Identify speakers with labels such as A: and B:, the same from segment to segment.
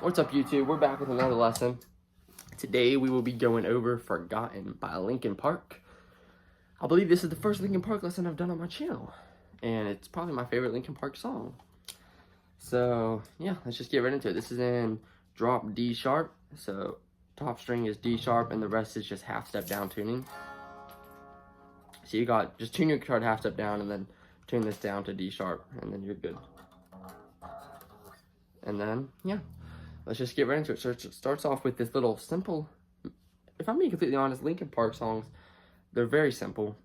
A: What's up, YouTube? We're back with another lesson. Today we will be going over Forgotten by Linkin Park. I believe this is the first Linkin Park lesson I've done on my channel, and it's probably my favorite Linkin Park song. So yeah, let's just get right into it. This is in drop D sharp, so top string is D sharp and the rest is just half step down tuning. So you got, just tune your guitar to half step down and then tune this down to D sharp and then you're good. And then, yeah, let's just get right into it. So it starts off with this little simple, if I'm being completely honest, Linkin Park songs, they're very simple.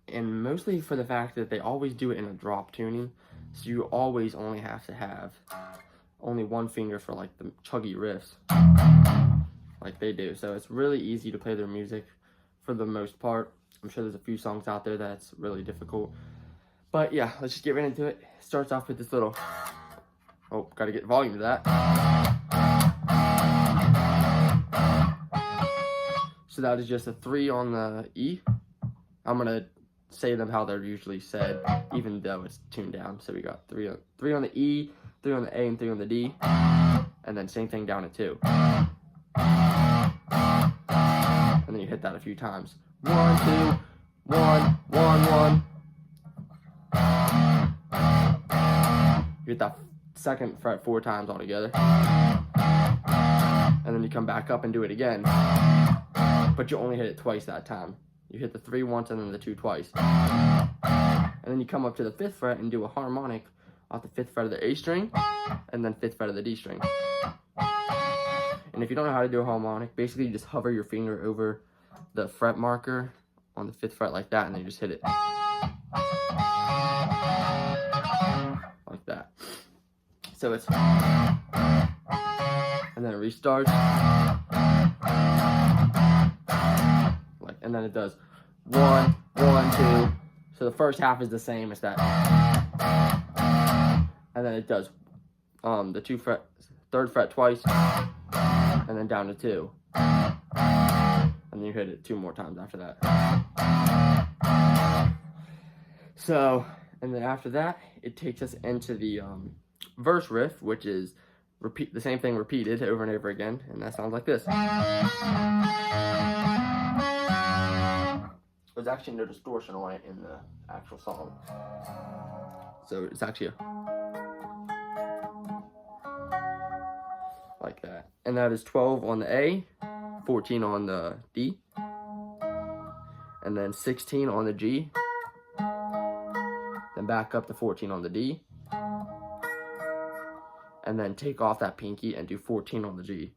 A: And mostly for the fact that they always do it in a drop tuning. So you always only have to have only one finger for like the chuggy riffs, like they do. So it's really easy to play their music for the most part. I'm sure there's a few songs out there that's really difficult. But yeah, let's just get right into it. It starts off with this little, oh, gotta get volume to that. So that is just a 3 on the E. I'm gonna say them how they're usually said, even though it's tuned down. So we got 3 on the E, 3 on the A, and 3 on the D. And then same thing down to 2. And then you hit that a few times. 1, 2, 1, 1, 1. You hit that second fret 4 times altogether, and then you come back up and do it again, but you only hit it twice that time. You hit the 3 once and then the 2 twice, and then you come up to the 5th fret and do a harmonic off the 5th fret of the A string and then 5th fret of the D string. And if you don't know how to do a harmonic, basically you just hover your finger over the fret marker on the 5th fret like that, and then you just hit it like that. So it's, and then it restarts, like, and then it does 1, 1, 2. So the first half is the same as that, and then it does the 3rd fret twice, and then down to 2, and then you hit it 2 more times after that. So, and then after that, it takes us into the verse riff, which is the same thing repeated over and over again, and that sounds like this. There's actually no distortion on it in the actual song, so it's actually like that. And that is 12 on the A, 14 on the D, and then 16 on the G, then back up to 14 on the D, and then take off that pinky and do 14 on the G,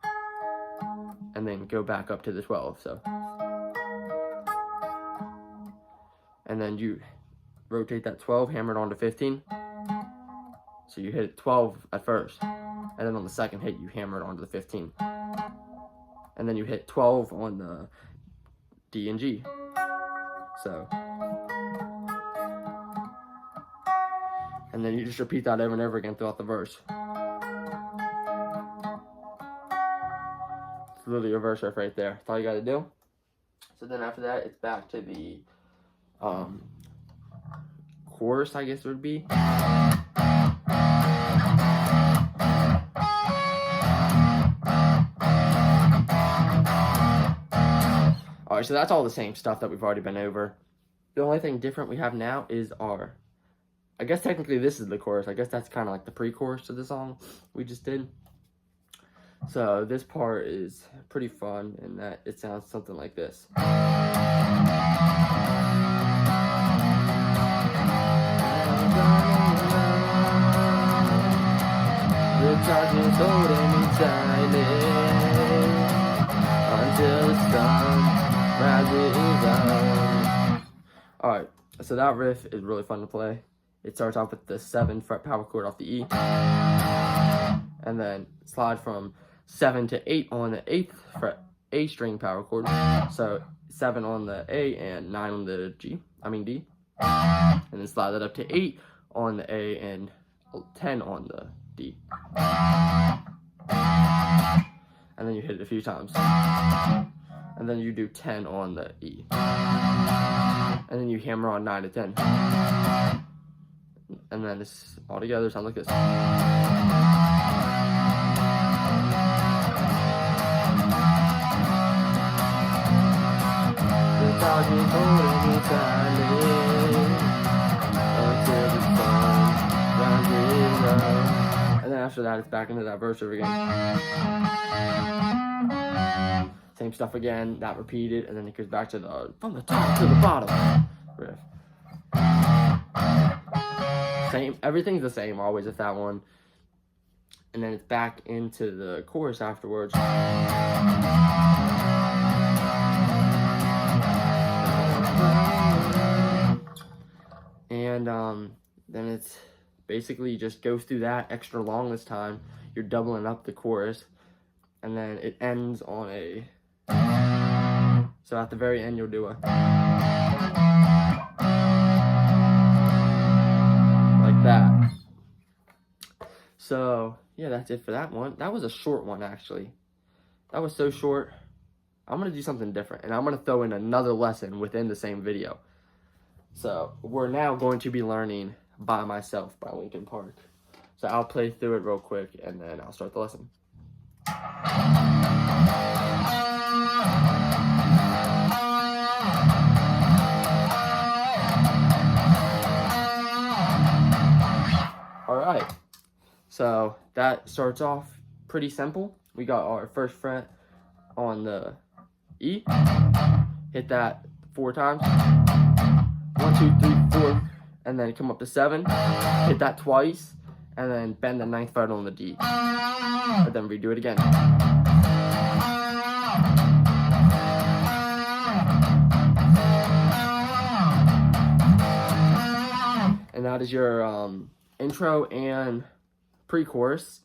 A: and then go back up to the 12. So, and then you rotate that 12, hammer it onto 15. So you hit 12 at first, and then on the second hit you hammer it onto the 15, and then you hit 12 on the D and G. So, and then you just repeat that over and over again throughout the verse. It's literally your verse riff right there. That's all you gotta do. So then after that, it's back to the chorus, I guess it would be. Alright, so that's all the same stuff that we've already been over. The only thing different we have now is our, I guess technically this is the chorus. I guess that's kind of like the pre-chorus to the song we just did. So this part is pretty fun in that it sounds something like this. The darkness holding me tightly until the sun rises up. Alright, so that riff is really fun to play. It starts off with the 7 fret power chord off the E, and then slide from 7 to 8 on the 8th fret A string power chord. So 7 on the A and 9 on the D, and then slide that up to 8 on the A and 10 on the D, and then you hit it a few times, and then you do 10 on the E, and then you hammer on 9 to 10. And then this all together sounds like this. doggies holding me tightly until the sun rises up. And then after that, it's back into that verse riff again. Same stuff again, that repeated, and then it goes back to the from the top to the bottom riff. Same, everything's the same always with that one. And then it's back into the chorus afterwards. And then it's basically just goes through that extra long this time. You're doubling up the chorus, and then it ends on a. So at the very end, you'll do a like that. So yeah, that's it for that one. That was a short one actually. That was so short. I'm gonna do something different, and I'm gonna throw in another lesson within the same video. So we're now going to be learning By Myself by Linkin Park. So I'll play through it real quick and then I'll start the lesson. Alright, so that starts off pretty simple. We got our first fret on the E, hit that 4 times. 1, 2, 3, 4, and then come up to 7, hit that twice, and then bend the 9th fret on the D, and then redo it again. And that is your intro and pre-chorus.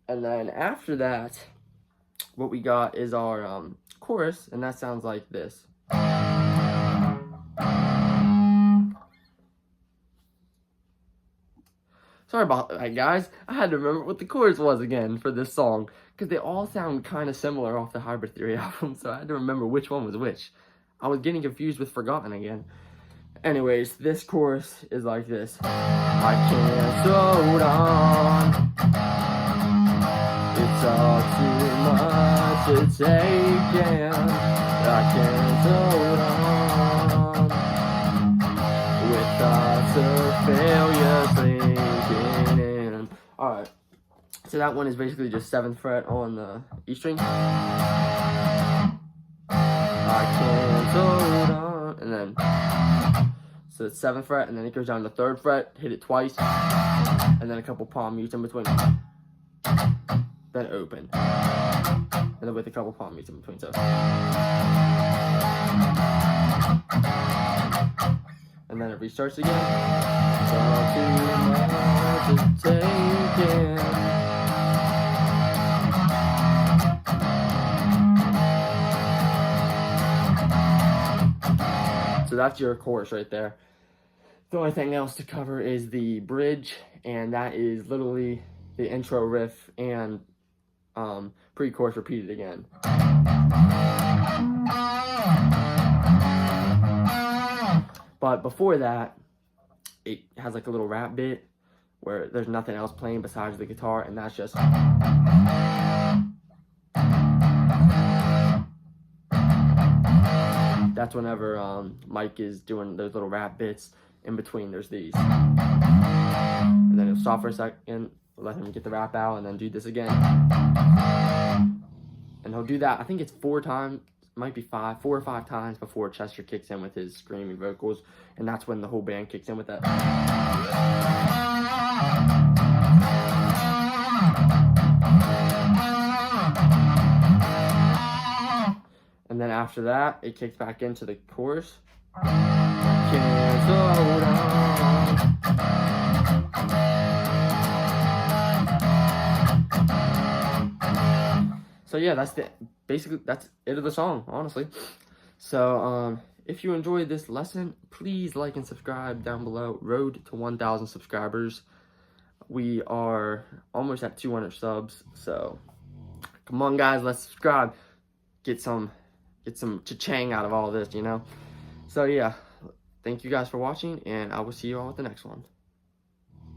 A: And then after that, what we got is our chorus, and that sounds like this. Sorry about that, guys. I had to remember what the chorus was again for this song, because they all sound kind of similar off the Hybrid Theory album, so I had to remember which one was which. I was getting confused with Forgotten again. Anyways, this chorus is like this. I can't slow down. It's all too much to take in. I can't slow down. With thoughts of failure sinking in. Alright, so that one is basically just 7th fret on the E string. I can't slow down. And then, so it's 7th fret, and then it goes down to the 3rd fret, hit it twice, and then a couple palm mutes in between. Then open. And then with a couple palm mutes in between, so. And then it restarts again. It's all too much to take in. So that's your chorus right there. The only thing else to cover is the bridge, and that is literally the intro riff and pre-chorus repeated again. But before that, it has like a little rap bit where there's nothing else playing besides the guitar, and that's just. That's whenever Mike is doing those little rap bits. In between, there's these. And then he'll stop for a second, let him get the rap out, and then do this again. And he'll do that, I think it's 4 times, might be 4 or 5 times before Chester kicks in with his screaming vocals. And that's when the whole band kicks in with that. And then after that, it kicks back into the chorus. Can't slow down. So yeah, that's it of the song, honestly. So if you enjoyed this lesson, please like and subscribe down below. Road to 1,000 subscribers. We are almost at 200 subs, so come on guys, let's subscribe. Get some cha-chang out of all this, you know? So yeah, thank you guys for watching, and I will see you all at the next one.